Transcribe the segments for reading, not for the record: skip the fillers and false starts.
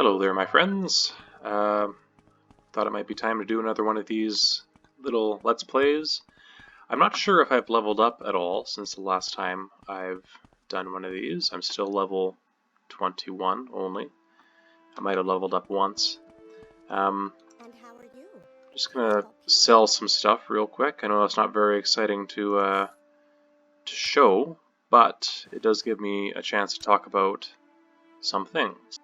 Hello there, my friends. Thought it might be time to do another one of these little Let's Plays. I'm not sure if I've leveled up at all since the last time I've done one of these. I'm still level 21 only. I might have leveled up once. And how are you? Just gonna sell some stuff real quick. I know it's not very exciting to show, but it does give me a chance to talk about some things.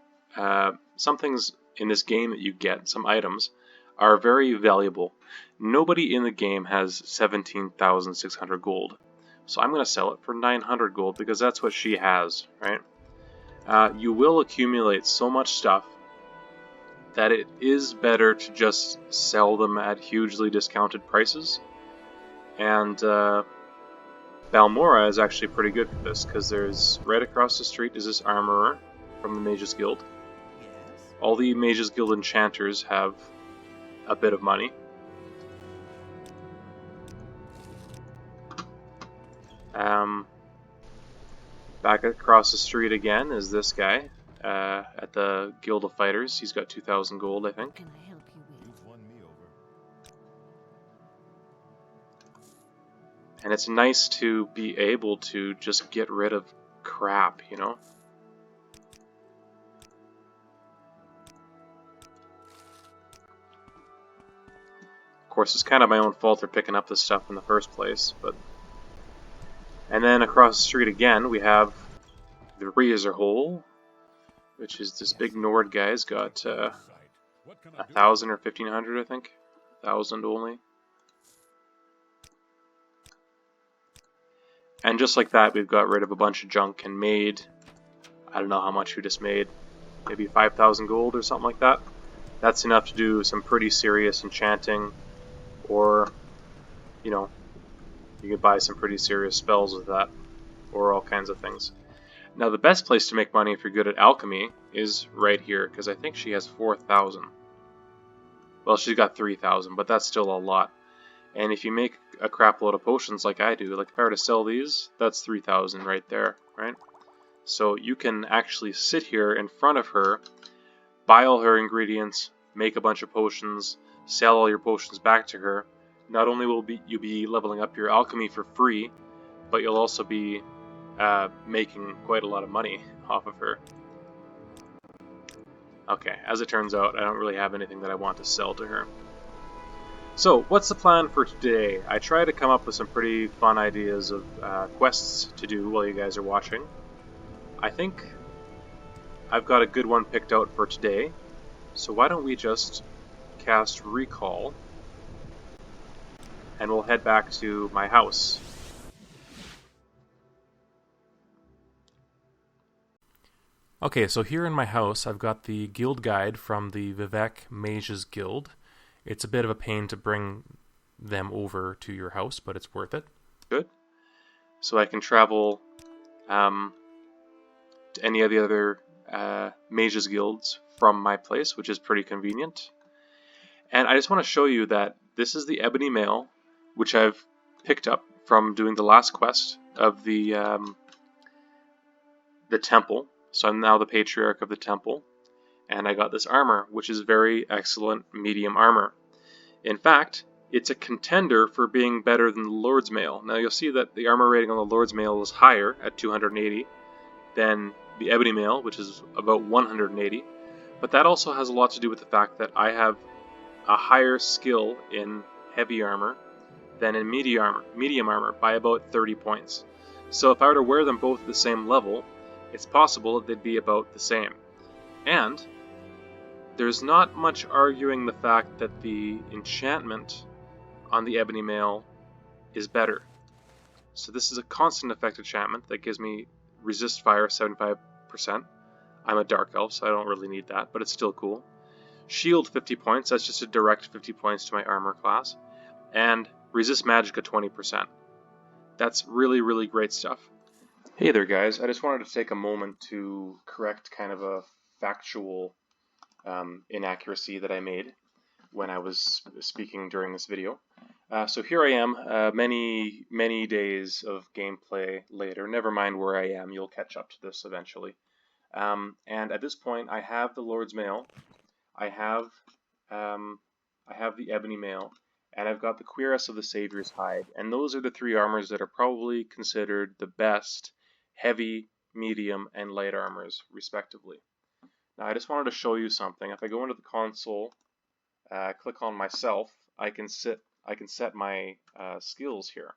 Some things in this game that you get, some items, are very valuable. Nobody in the game has 17,600 gold. So I'm going to sell it for 900 gold because that's what she has, right? You will accumulate so much stuff that it is better to just sell them at hugely discounted prices. And Balmora is actually pretty good for this because there's right across the street is this armorer from the Mages Guild. All the Mages Guild enchanters have a bit of money. Back across the street again is this guy at the Guild of Fighters. He's got 2,000 gold, I think. Can I help you with? You've won me over. And it's nice to be able to just get rid of crap, you know? Of course, it's kind of my own fault for picking up this stuff in the first place, but... And then across the street again, we have the Razor Hole, which is this big Nord guy's got 1,000 or 1,500, I think. 1,000 only. And just like that, we've got rid of a bunch of junk and made, I don't know how much we just made, maybe 5,000 gold or something like that. That's enough to do some pretty serious enchanting, or, you know, you could buy some pretty serious spells with that, or all kinds of things. Now the best place to make money if you're good at alchemy is right here, because I think she has 4,000. Well, she's got 3,000, but that's still a lot. And if you make a crap load of potions like I do, like if I were to sell these, that's 3,000 right there, right? So you can actually sit here in front of her, buy all her ingredients, make a bunch of potions, sell all your potions back to her. Not only will you be leveling up your alchemy for free, but you'll also be making quite a lot of money off of her. Okay, as it turns out, I don't really have anything that I want to sell to her. So, what's the plan for today? I try to come up with some pretty fun ideas of quests to do while you guys are watching. I think I've got a good one picked out for today. So why don't we just cast Recall, and we'll head back to my house. Okay, so here in my house, I've got the guild guide from the Vivek Mages Guild. It's a bit of a pain to bring them over to your house, but it's worth it. Good. So I can travel to any of the other Mages Guilds from my place, which is pretty convenient. And I just want to show you that this is the Ebony Mail, which I've picked up from doing the last quest of the temple. So I'm now the Patriarch of the temple. And I got this armor, which is very excellent medium armor. In fact, it's a contender for being better than the Lord's Mail. Now you'll see that the armor rating on the Lord's Mail is higher at 280 than the Ebony Mail, which is about 180. But that also has a lot to do with the fact that I have a higher skill in heavy armor than in medium armor by about 30 points. So if I were to wear them both at the same level, it's possible that they'd be about the same. And there's not much arguing the fact that the enchantment on the Ebony Mail is better. So this is a constant effect enchantment that gives me resist fire 75%. I'm a dark elf, so I don't really need that, but it's still cool. Shield 50 points, that's just a direct 50 points to my armor class. And resist magicka 20%. That's really, really great stuff. Hey there guys, I just wanted to take a moment to correct kind of a factual inaccuracy that I made when I was speaking during this video. So here I am, many days of gameplay later. Never mind where I am, you'll catch up to this eventually. And at this point, I have the Lord's Mail, I have the Ebony Mail, and I've got the Cuirass of the Savior's Hide. And those are the three armors that are probably considered the best heavy, medium, and light armors, respectively. Now, I just wanted to show you something. If I go into the console, click on myself, I can set my skills here.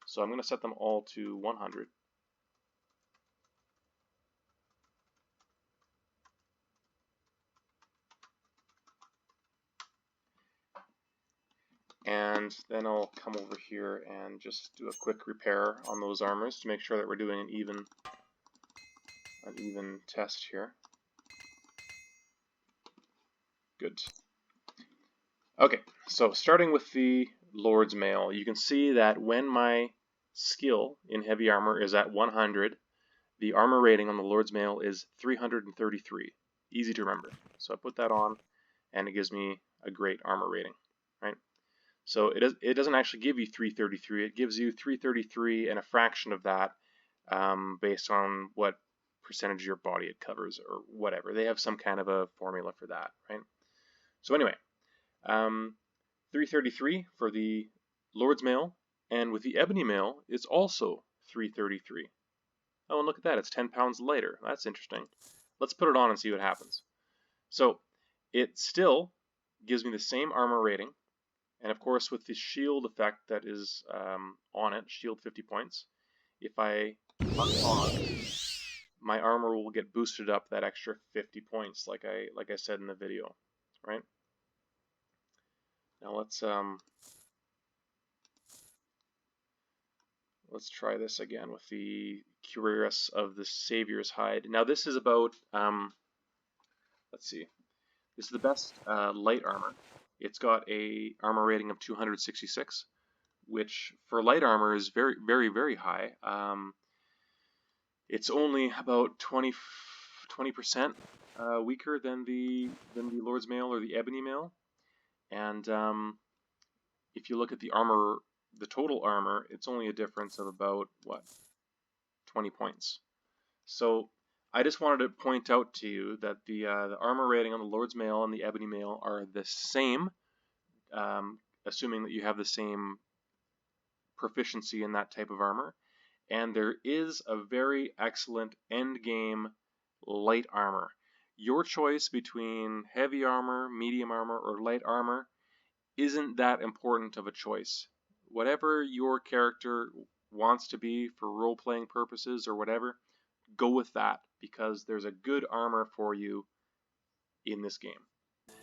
So I'm going to set them all to 100. And then I'll come over here and just do a quick repair on those armors to make sure that we're doing an even test here. Good. Okay, so starting with the Lord's Mail, you can see that when my skill in heavy armor is at 100, the armor rating on the Lord's Mail is 333. Easy to remember. So I put that on, and it gives me a great armor rating, right? So it doesn't actually give you 333. It gives you 333 and a fraction of that, based on what percentage of your body it covers or whatever. They have some kind of a formula for that, right? So anyway, 333 for the Lord's Mail, and with the Ebony Mail, it's also 333. Oh, and look at that, it's 10 pounds lighter. That's interesting. Let's put it on and see what happens. So it still gives me the same armor rating, and of course with the shield effect that is on it, shield 50 points, if I unpause, my armor will get boosted up that extra 50 points, like I said in the video, right? Now let's try this again with the Cuirass of the Savior's Hide. Now this is about let's see. This is the best light armor. It's got a armor rating of 266, which for light armor is very, very, very high. It's only about 20% weaker than the Lord's Mail or the Ebony Mail. And if you look at the armor, the total armor, it's only a difference of about, what, 20 points. So I just wanted to point out to you that the armor rating on the Lord's Mail and the Ebony Mail are the same, assuming that you have the same proficiency in that type of armor. And there is a very excellent end-game light armor. Your choice between heavy armor, medium armor, or light armor isn't that important of a choice. Whatever your character wants to be for role-playing purposes or whatever, go with that, because there's a good armor for you in this game.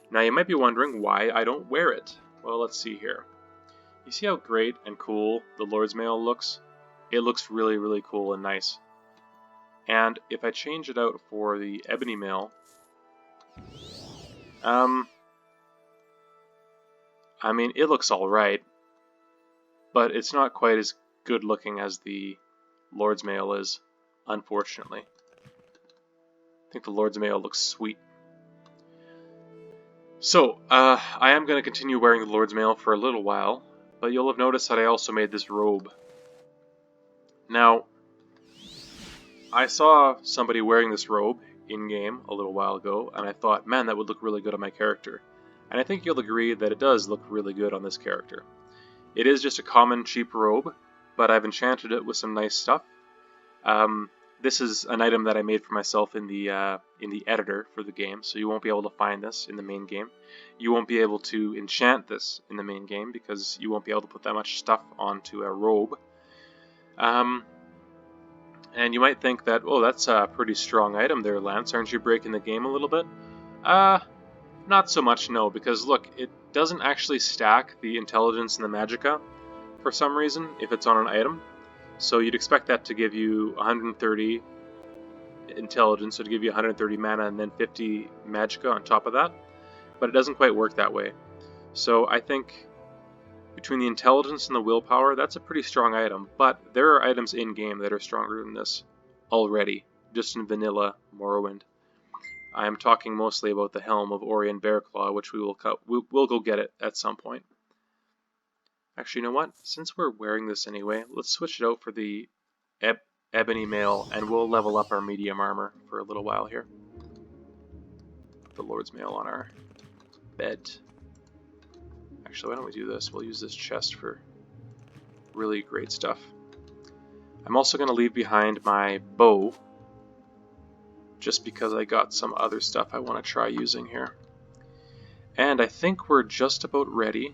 Now you might be wondering why I don't wear it. Well, let's see here. You see how great and cool the Lord's Mail looks? It looks really, really cool and nice. And if I change it out for the Ebony Mail, I mean, it looks alright, but it's not quite as good looking as the Lord's Mail is, unfortunately. I think the Lord's Mail looks sweet. So, I am going to continue wearing the Lord's Mail for a little while, but you'll have noticed that I also made this robe. Now, I saw somebody wearing this robe in-game a little while ago, and I thought, man, that would look really good on my character. And I think you'll agree that it does look really good on this character. It is just a common, cheap robe, but I've enchanted it with some nice stuff. This is an item that I made for myself in the editor for the game, so you won't be able to find this in the main game. You won't be able to enchant this in the main game, because you won't be able to put that much stuff onto a robe. And you might think that, oh, that's a pretty strong item there, Lance. Aren't you breaking the game a little bit? Not so much, no, because look, it doesn't actually stack the intelligence and the magicka for some reason if it's on an item. So you'd expect that to give you 130 intelligence, so to give you 130 mana and then 50 magicka on top of that. But it doesn't quite work that way. So I think between the intelligence and the willpower, that's a pretty strong item. But there are items in-game that are stronger than this already, just in vanilla Morrowind. I am talking mostly about the Helm of Orion Bearclaw, which we'll go get it at some point. Actually, you know what? Since we're wearing this anyway, let's switch it out for the Ebony Mail, and we'll level up our medium armor for a little while here. Put the Lord's Mail on our bed. Actually, why don't we do this? We'll use this chest for really great stuff. I'm also going to leave behind my bow, just because I got some other stuff I want to try using here. And I think we're just about ready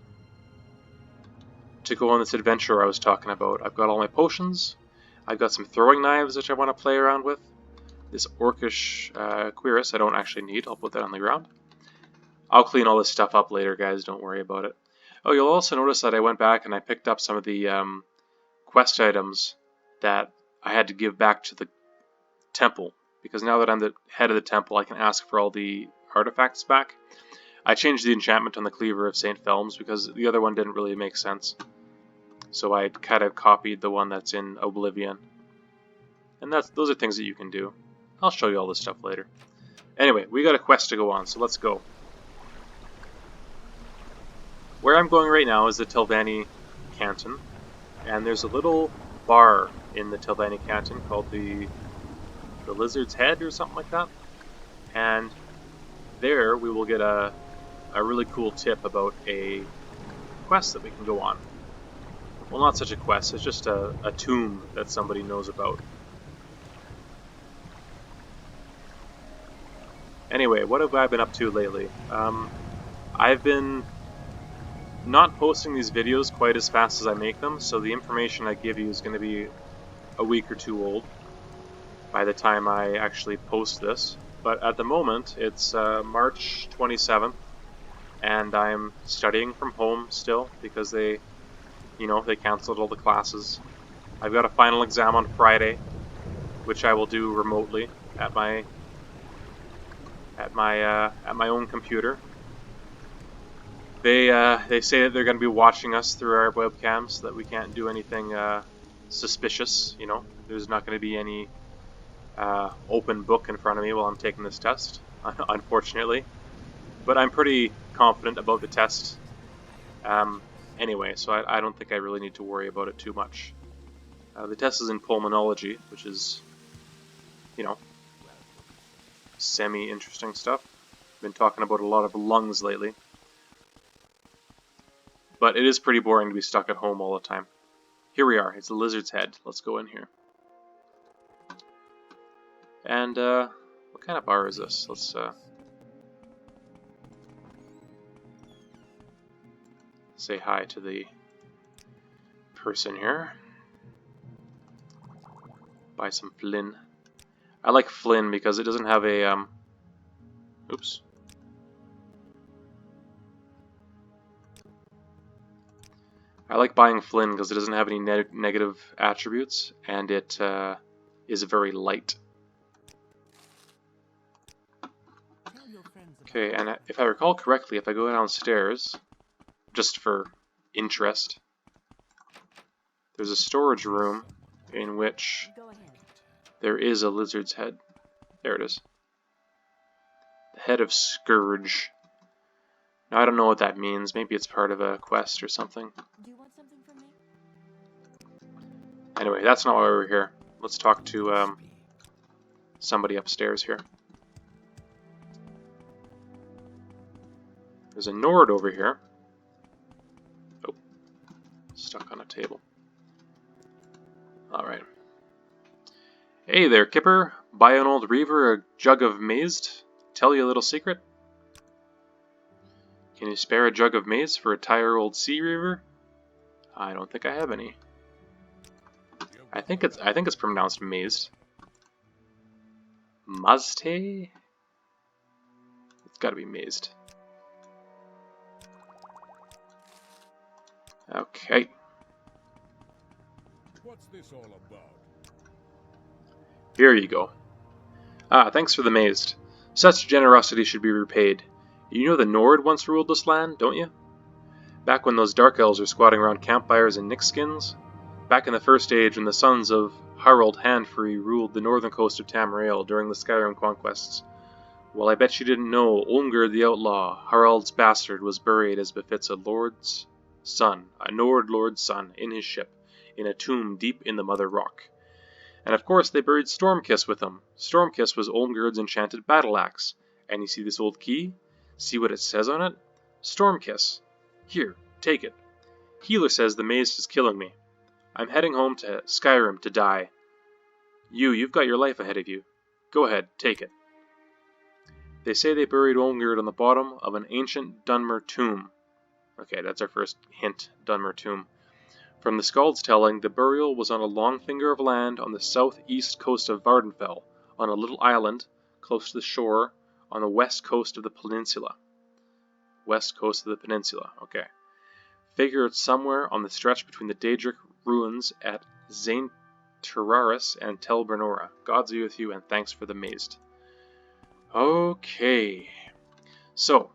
to go on this adventure I was talking about. I've got all my potions, I've got some throwing knives which I want to play around with. This orcish cuirass I don't actually need, I'll put that on the ground. I'll clean all this stuff up later, guys, don't worry about it. Oh, you'll also notice that I went back and I picked up some of the quest items that I had to give back to the temple, because now that I'm the head of the temple I can ask for all the artifacts back. I changed the enchantment on the Cleaver of St. Felms because the other one didn't really make sense. So I kind of copied the one that's in Oblivion. And those are things that you can do. I'll show you all this stuff later. Anyway, we got a quest to go on, so let's go. Where I'm going right now is the Telvanni Canton, and there's a little bar in the Telvanni Canton called the Lizard's Head or something like that. And there we will get a really cool tip about a quest that we can go on. Well, not such a quest, it's just a tomb that somebody knows about. Anyway, what have I been up to lately? I've been not posting these videos quite as fast as I make them, so the information I give you is going to be a week or two old by the time I actually post this. But at the moment, it's March 27th, and I'm studying from home still because they canceled all the classes. I've got a final exam on Friday, which I will do remotely at my own computer. They say that they're going to be watching us through our webcams so that we can't do anything suspicious. You know, there's not going to be any open book in front of me while I'm taking this test, unfortunately. But I'm pretty confident about the test. Anyway, so I don't think I really need to worry about it too much. The test is in pulmonology, which is, semi-interesting stuff. I've been talking about a lot of lungs lately. But it is pretty boring to be stuck at home all the time. Here we are. It's the Lizard's Head. Let's go in here. And, what kind of bar is this? Let's, say hi to the person here. Buy some Flynn. I like Flynn because it doesn't have a, oops. I like buying Flynn because it doesn't have any negative attributes, and it is very light. Okay, and if I recall correctly, if I go downstairs, just for interest, there's a storage room in which there is a lizard's head. There it is. The head of Scourge. Now, I don't know what that means. Maybe it's part of a quest or something. Do you want something from me? Anyway, that's not why we're here. Let's talk to somebody upstairs here. There's a Nord over here. Oh, stuck on a table. Alright. Hey there, Kipper. Buy an old Reaver a jug of mazed? Tell you a little secret? Can you spare a jug of maize for a tire old sea reaver? I don't think I have any. I think it's pronounced mazed. Mazte? It's gotta be mazed. Okay. What's this all about? Here you go. Ah, thanks for the mazed. Such generosity should be repaid. You know the Nord once ruled this land, don't you? Back when those dark elves were squatting around campfires in Nyxskins? Back in the First Age when the sons of Harald Handfree ruled the northern coast of Tamriel during the Skyrim conquests? Well, I bet you didn't know Olmgerd the Outlaw, Harald's bastard, was buried as befits a lord's son, a Nord lord's son, in his ship, in a tomb deep in the Mother Rock. And of course they buried Stormkiss with them. Stormkiss was Olmgerd's enchanted battle axe. And you see this old key? See what it says on it? Stormkiss. Here, take it. Healer says the maze is killing me. I'm heading home to Skyrim to die. You've got your life ahead of you. Go ahead, take it. They say they buried Olmgerd on the bottom of an ancient Dunmer tomb. Okay, that's our first hint, Dunmer tomb. From the Skald's telling, the burial was on a long finger of land on the southeast coast of Vardenfell, on a little island close to the shore on the west coast of the peninsula. West coast of the peninsula, okay. Figure it's somewhere on the stretch between the Daedric ruins at Zain Terraris and Tel Bernora. Gods be with you, and thanks for the mazed. Okay, so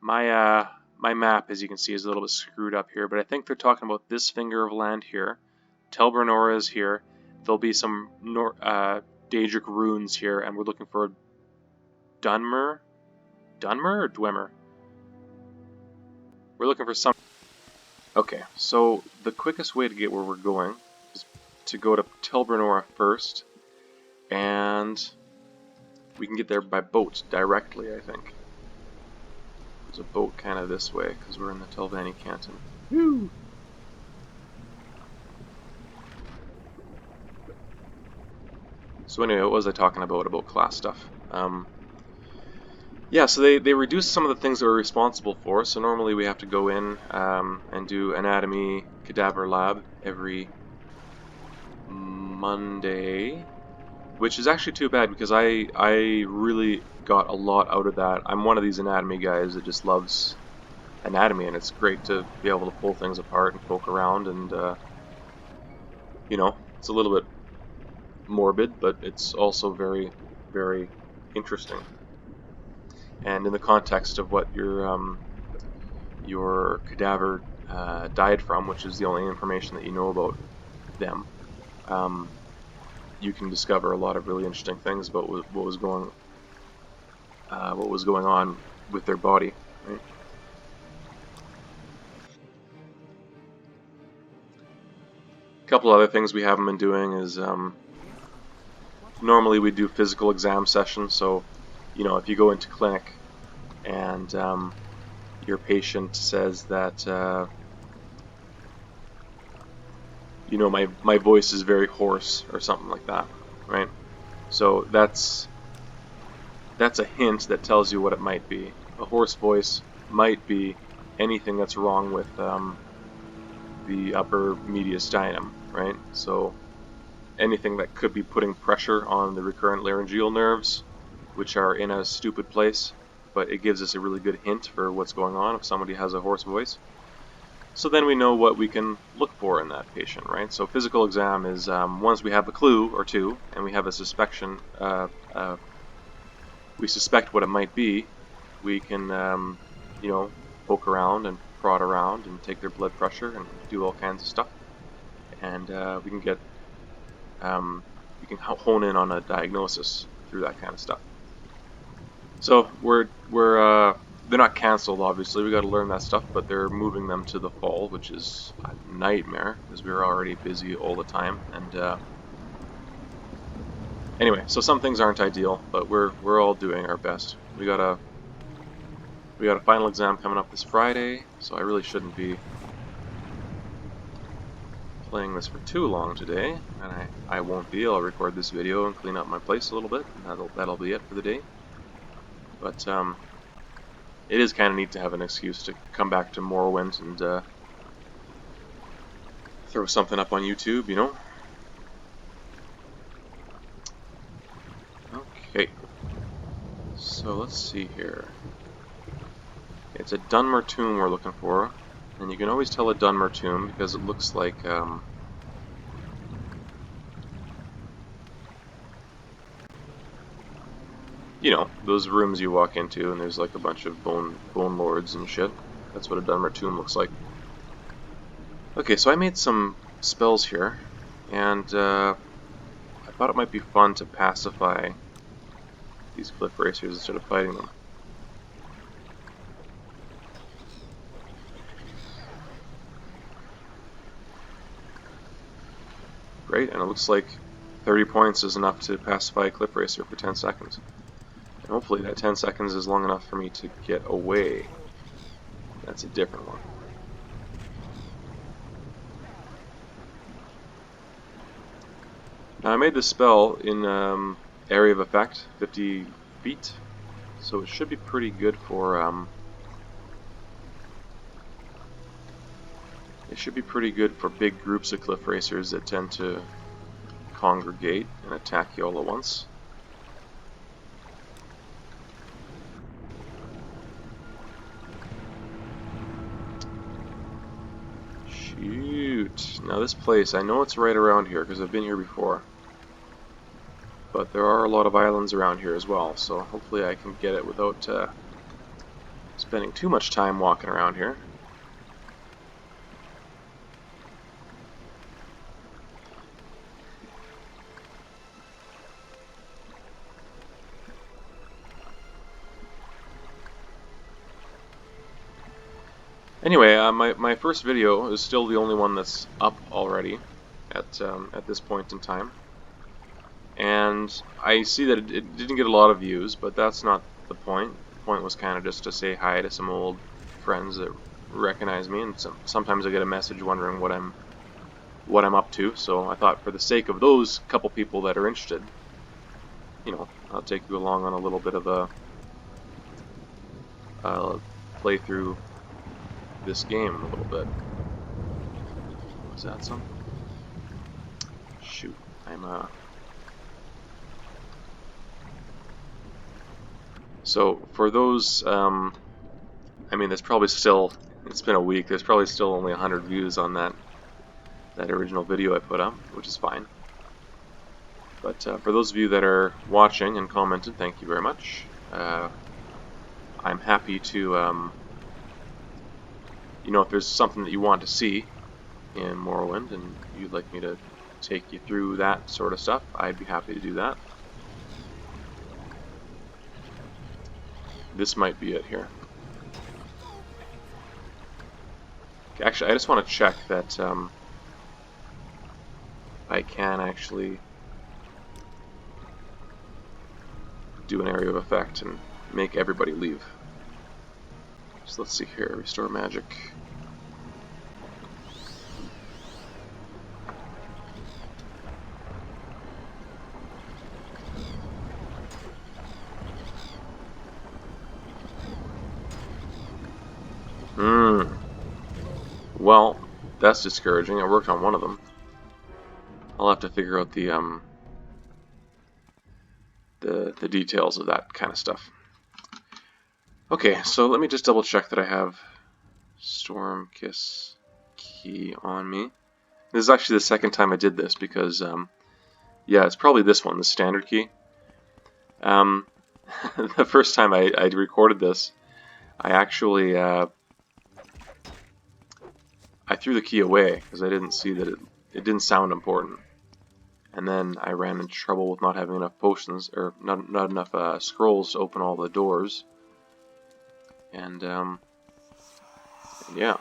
my map, as you can see, is a little bit screwed up here, but I think they're talking about this finger of land here. Tel Bernora is here. There'll be some Daedric runes here, and we're looking for Dunmer? Dunmer or Dwemer? We're looking for some... Okay, so the quickest way to get where we're going is to go to Tel Bernora first, and we can get there by boat directly, I think. There's a boat kind of this way, because we're in the Telvanni Canton. Woo! So anyway, what was I talking about class stuff? Yeah, so they reduced some of the things that we're responsible for. So normally we have to go in and do anatomy cadaver lab every Monday, which is actually too bad because I really got a lot out of that. I'm one of these anatomy guys that just loves anatomy, and it's great to be able to pull things apart and poke around, and you know, it's a little bit morbid, but it's also very, very interesting. And in the context of what your cadaver died from, which is the only information that you know about them, you can discover a lot of really interesting things about what was going on with their body. Right? A couple other things we haven't been doing is normally we do physical exam sessions. So, you know, if you go into clinic and your patient says that you know, my voice is very hoarse or something like that, right? So that's a hint that tells you what it might be. A hoarse voice might be anything that's wrong with the upper mediastinum, right? So anything that could be putting pressure on the recurrent laryngeal nerves, which are in a stupid place, but it gives us a really good hint for what's going on if somebody has a hoarse voice. So then we know what we can look for in that patient, right? So physical exam is once we have a clue or two and we have a suspicion, we suspect what it might be, we can, you know, poke around and prod around and take their blood pressure and do all kinds of stuff, and we can get, we can hone in on a diagnosis through that kind of stuff. So they're not cancelled, obviously. We got to learn that stuff, but they're moving them to the fall, which is a nightmare because we were already busy all the time. And anyway, so some things aren't ideal, but we're all doing our best. We got a final exam coming up this Friday, so I really shouldn't be playing this for too long today, and I won't be. I'll record this video and clean up my place a little bit, and that'll be it for the day. But it is kind of neat to have an excuse to come back to Morrowind and throw something up on YouTube, you know? Okay. So let's see here. It's a Dunmer tomb we're looking for, and you can always tell a Dunmer tomb because it looks like you know, those rooms you walk into and there's like a bunch of bone lords and shit. That's what a Dunmer tomb looks like. Okay, so I made some spells here, and I thought it might be fun to pacify these cliff racers instead of fighting them. Great, and it looks like 30 points is enough to pacify a cliff racer for 10 seconds. And hopefully that 10 seconds is long enough for me to get away. That's a different one. Now I made this spell in area of effect, 50 feet, so it should be pretty good for big groups of cliff racers that tend to congregate and attack you all at once. Shoot! Now this place, I know it's right around here because I've been here before. But there are a lot of islands around here as well, so hopefully I can get it without spending too much time walking around here. Anyway, my first video is still the only one that's up already at this point in time. And I see that it didn't get a lot of views, but that's not the point. The point was kind of just to say hi to some old friends that recognize me, and sometimes I get a message wondering what I'm up to. So I thought, for the sake of those couple people that are interested, you know, I'll take you along on a little bit of a play through this game a little bit. Was that some? Shoot, So for those, I mean, there's probably still, it's been a week, there's probably still only 100 views on that original video I put up, which is fine. But for those of you that are watching and commented, thank you very much. I'm happy to, you know, if there's something that you want to see in Morrowind and you'd like me to take you through that sort of stuff, I'd be happy to do that. This might be it here. Actually, I just want to check that I can actually do an area of effect and make everybody leave. So let's see here, restore magic. Well, that's discouraging. I worked on one of them. I'll have to figure out the details of that kind of stuff. Okay, so let me just double check that I have Storm Kiss key on me. This is actually the second time I did this because, yeah, it's probably this one, the standard key. The first time I recorded this, I actually I threw the key away because I didn't see that it didn't sound important. And then I ran into trouble with not having enough potions, or not enough scrolls to open all the doors. And yeah.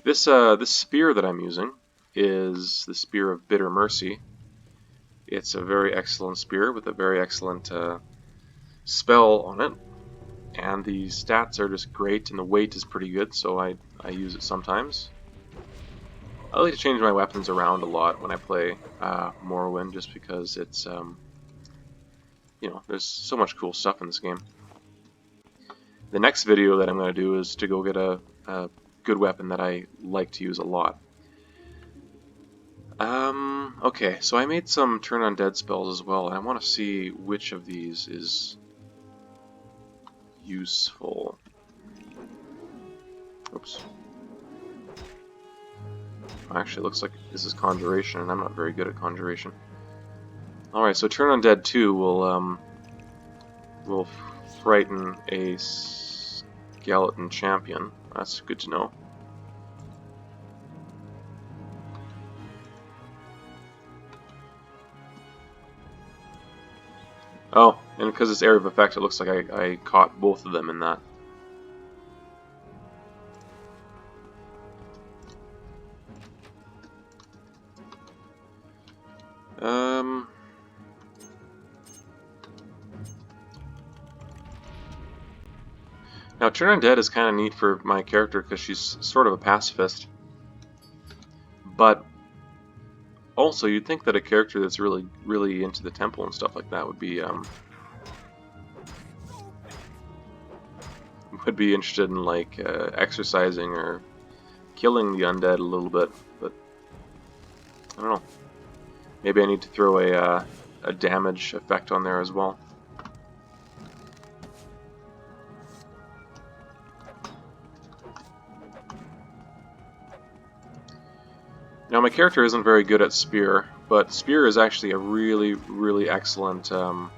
This spear that I'm using is the Spear of Bitter Mercy. It's a very excellent spear with a very excellent spell on it. And the stats are just great, and the weight is pretty good, so I use it sometimes. I like to change my weapons around a lot when I play Morrowind, just because it's, you know, there's so much cool stuff in this game. The next video that I'm going to do is to go get a good weapon that I like to use a lot. Okay, so I made some turn undead spells as well, and I want to see which of these is useful. Oops. Actually, it looks like this is Conjuration, and I'm not very good at Conjuration. Alright, so Turn Undead 2 will frighten a skeleton champion. That's good to know. Oh, and because it's area of effect, it looks like I caught both of them in that. Now, Turn Undead is kind of neat for my character because she's sort of a pacifist. But also, you'd think that a character that's really into the temple and stuff like that would be interested in like exercising or killing the undead a little bit. But I don't know. Maybe I need to throw a damage effect on there as well. Now my character isn't very good at Spear, but Spear is actually a really excellent... I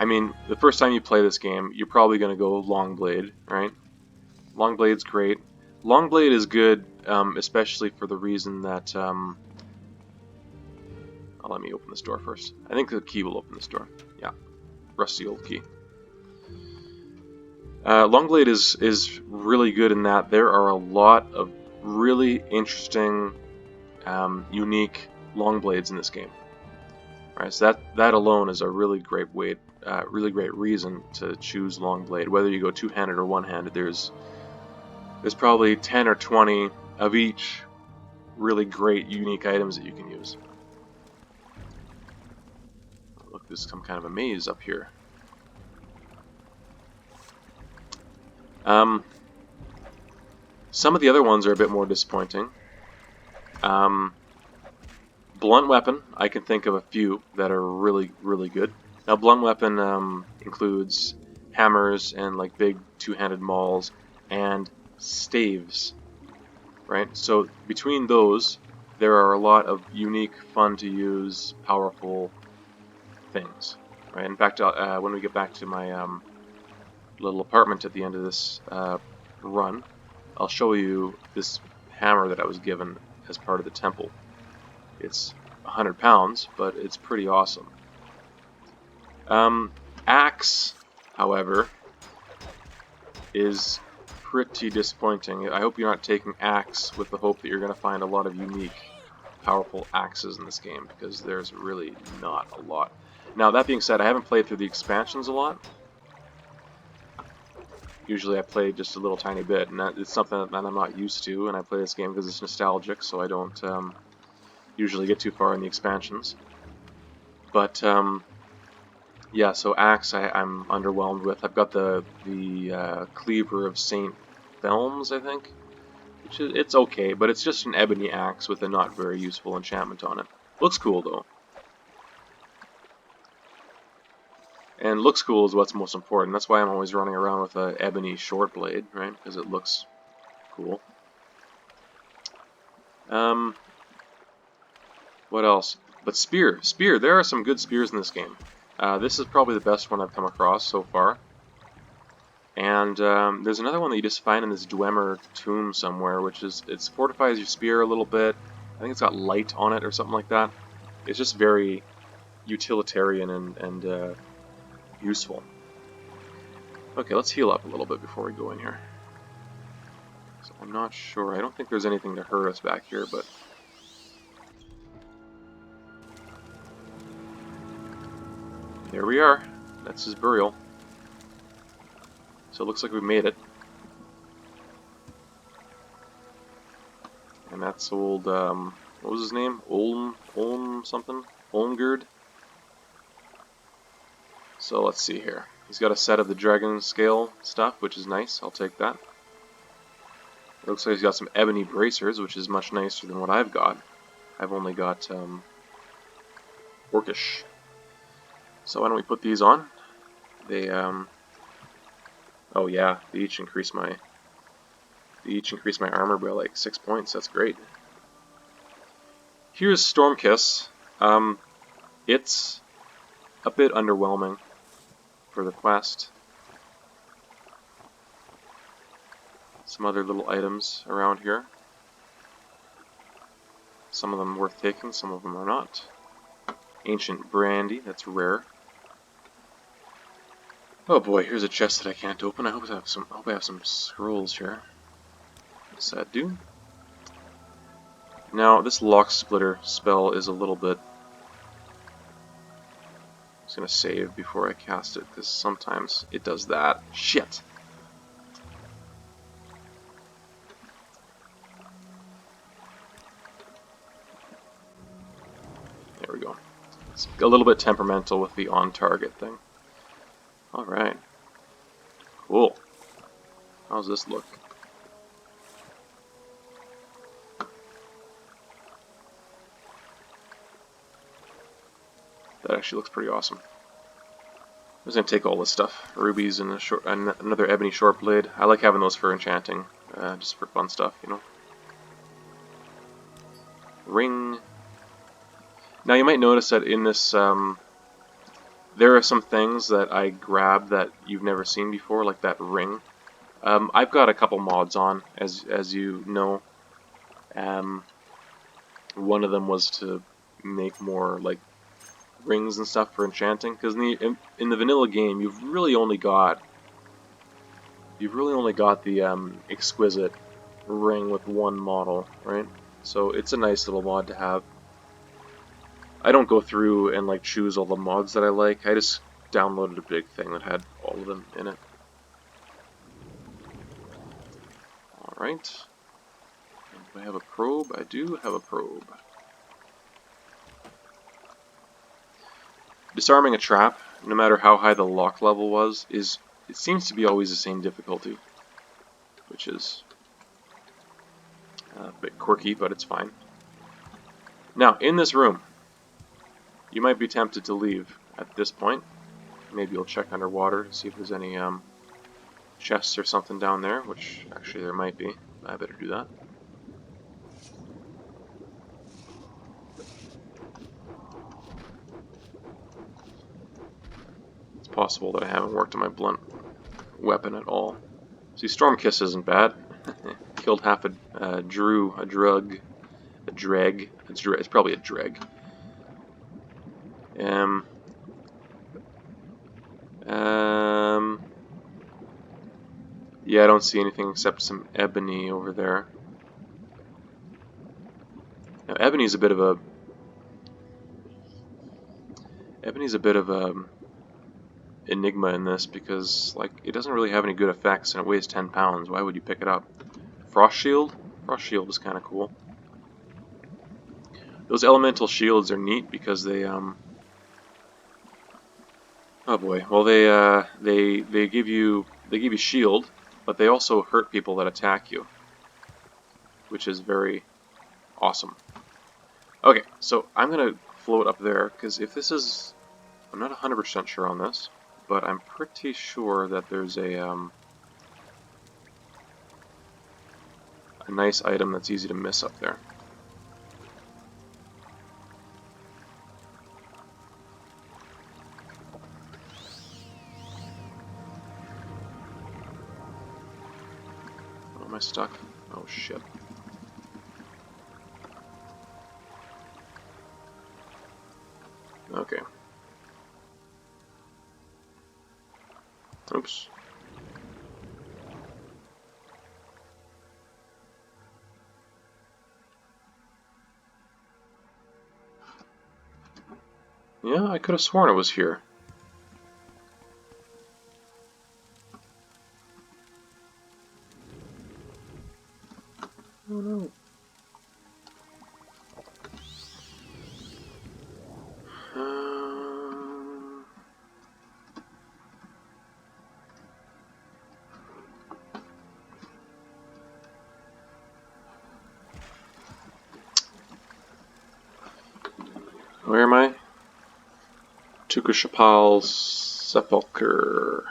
mean, the first time you play this game, you're probably going to go Longblade, right? Longblade's great. Longblade is good, especially for the reason that... oh, let me open this door first. I think the key will open this door. Yeah, rusty old key. Longblade is really good in that there are a lot of really interesting, unique Longblades in this game. Right, so that alone is a really great way, really great reason to choose Longblade. Whether you go two-handed or one-handed, there's probably 10 or 20 of each really great, unique items that you can use. Look, there's some kind of a maze up here. Some of the other ones are a bit more disappointing. Blunt weapon, I can think of a few that are really good. Now, blunt weapon includes hammers and like big two-handed mauls and staves, right? So between those, there are a lot of unique, fun to use, powerful things, right? In fact, when we get back to my little apartment at the end of this run, I'll show you this hammer that I was given as part of the temple. It's 100 pounds, but it's pretty awesome. Axe, however, is pretty disappointing. I hope you're not taking axe with the hope that you're going to find a lot of unique, powerful axes in this game, because there's really not a lot. Now, that being said, I haven't played through the expansions a lot. Usually I play just a little tiny bit, and it's something that I'm not used to, and I play this game because it's nostalgic, so I don't usually get too far in the expansions. But yeah, so axe I'm underwhelmed with. I've got the cleaver of St. Thelms, I think, which it's okay, but it's just an ebony axe with a not very useful enchantment on it. Looks cool though. And looks cool is what's most important. That's why I'm always running around with an ebony short blade, right? Because it looks cool. What else? But spear. Spear. There are some good spears in this game. This is probably the best one I've come across so far. And there's another one that you just find in this Dwemer tomb somewhere, which is, it fortifies your spear a little bit. I think it's got light on it or something like that. It's just very utilitarian and useful. Okay, let's heal up a little bit before we go in here. So I'm not sure. I don't think there's anything to hurt us back here, but... there we are. That's his burial. So it looks like we made it. And that's old, what was his name? Olm something? Olmgerd? So let's see here. He's got a set of the dragon scale stuff, which is nice. I'll take that. It looks like he's got some ebony bracers, which is much nicer than what I've got. I've only got orcish. So why don't we put these on? They oh yeah, they each increase my armor by like 6 points. That's great. Here's Stormkiss. It's a bit underwhelming for the quest. Some other little items around here. Some of them worth taking, some of them are not. Ancient brandy, that's rare. Oh boy, here's a chest that I can't open. I hope I have some scrolls here. Yes, I do. Now, this lock splitter spell is a little bit Just gonna save before I cast it, because sometimes it does that. Shit! There we go. It's a little bit temperamental with the on-target thing. Alright. Cool. How's this look? That actually looks pretty awesome. I'm just gonna take all this stuff. Rubies and another ebony short blade. I like having those for enchanting, just for fun stuff, you know. Ring. Now you might notice that in this, there are some things that I grab that you've never seen before, like that ring. I've got a couple mods on, as you know. One of them was to make more like rings and stuff for enchanting, because in the vanilla game you've really only got the exquisite ring with one model, right? So it's a nice little mod to have. I don't go through and like choose all the mods that I like. I just downloaded a big thing that had all of them in it. Alright. Do I have a probe? I do have a probe. Disarming a trap, no matter how high the lock level was, it seems to be always the same difficulty, which is a bit quirky, but it's fine. Now, in this room, you might be tempted to leave at this point. Maybe you'll check underwater to see if there's any chests or something down there, which actually there might be. I better do that. It's possible that I haven't worked on my blunt weapon at all. See, Stormkiss isn't bad. Killed half a dreg. It's probably a dreg. Yeah, I don't see anything except some ebony over there. Now, ebony's a bit of a enigma in this, because like it doesn't really have any good effects and it weighs 10 pounds. Why would you pick it up? Frost shield? Frost shield is kind of cool. Those elemental shields are neat because they oh boy, well they give you shield, but they also hurt people that attack you, which is very awesome. Okay, so I'm gonna float up there, because if this is, I'm not 100% sure on this, but I'm pretty sure that there's a nice item that's easy to miss up there. Oh, am I stuck? Oh shit. Okay. Oops. Yeah, I could have sworn it was here. Oh no. Where am I? Tukashapal's sepulcher.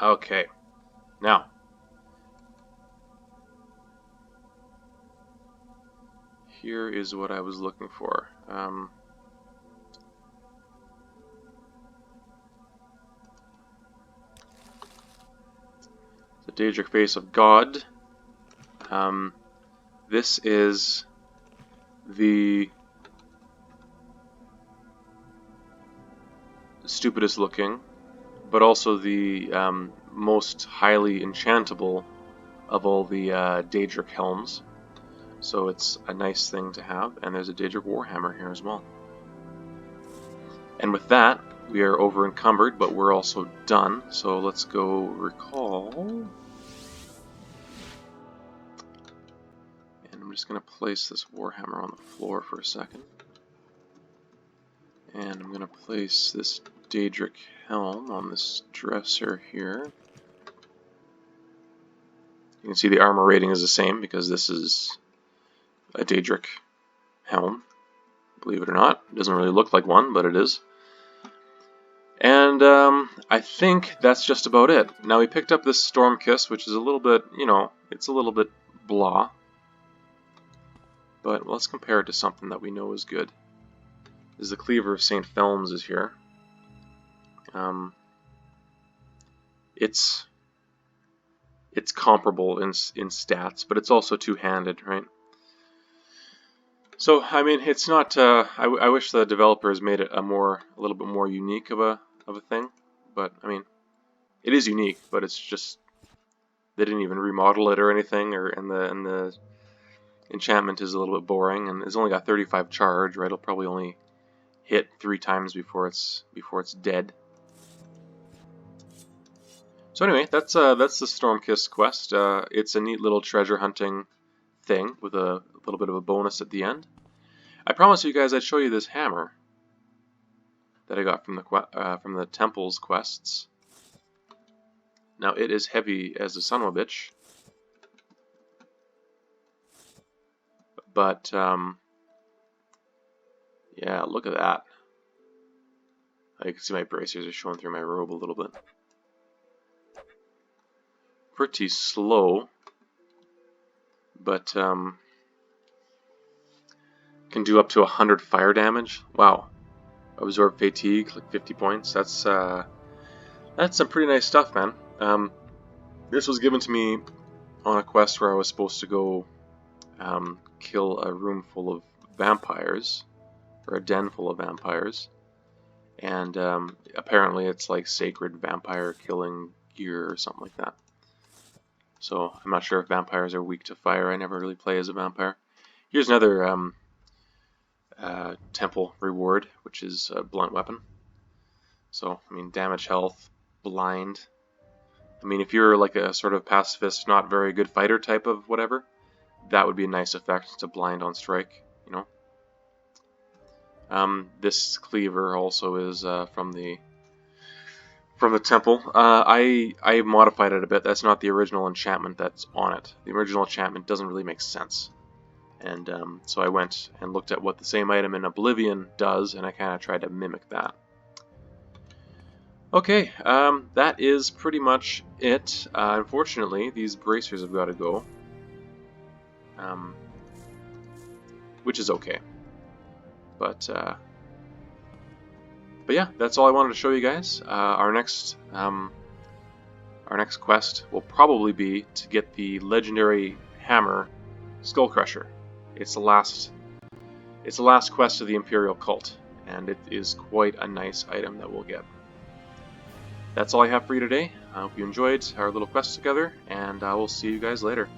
Okay, now here is what I was looking for. The Daedric Face of God. This is the stupidest looking, but also the most highly enchantable of all the Daedric helms. So it's a nice thing to have, and there's a Daedric Warhammer here as well. And with that, we are over encumbered, but we're also done. So let's go recall. And I'm just going to place this Warhammer on the floor for a second. And I'm going to place this Daedric helm on this dresser here. You can see the armor rating is the same because this is a Daedric helm. Believe it or not, it doesn't really look like one, but it is. And I think that's just about it. Now we picked up this Stormkiss, which is a little bit, you know, it's a little bit blah. But let's compare it to something that we know is good. This is the Cleaver of St. Felms is here. It's comparable in stats, but it's also two-handed, right? So I mean, it's not. I wish the developers made it a little bit more unique of a thing. But I mean, it is unique, but it's just they didn't even remodel it or anything, and the enchantment is a little bit boring, and it's only got 35 charge, right? It'll probably only hit 3 times before it's dead. So anyway, that's the Stormkiss quest. It's a neat little treasure hunting thing with a little bit of a bonus at the end. I promised you guys I'd show you this hammer that I got from the temple's quests. Now it is heavy as a son of a bitch, but yeah, look at that. I can see my bracers are showing through my robe a little bit. Pretty slow, but can do up to 100 fire damage. Wow. Absorb fatigue, like 50 points. That's some pretty nice stuff, man. This was given to me on a quest where I was supposed to go kill a room full of vampires, or a den full of vampires, and apparently it's like sacred vampire killing gear or something like that. So I'm not sure if vampires are weak to fire. I never really play as a vampire. Here's another temple reward, which is a blunt weapon. So, I mean, damage, health, blind. I mean, if you're like a sort of pacifist, not very good fighter type of whatever, that would be a nice effect to blind on strike, you know. This cleaver also is from the temple. I modified it a bit. That's not the original enchantment that's on it. The original enchantment doesn't really make sense. And so I went and looked at what the same item in Oblivion does, and I kind of tried to mimic that. Okay, that is pretty much it. Unfortunately, these bracers have got to go, which is okay. But yeah, that's all I wanted to show you guys. Our next quest will probably be to get the legendary hammer, Skull Crusher. It's the last quest of the Imperial Cult, and it is quite a nice item that we'll get. That's all I have for you today. I hope you enjoyed our little quest together, and I will see you guys later.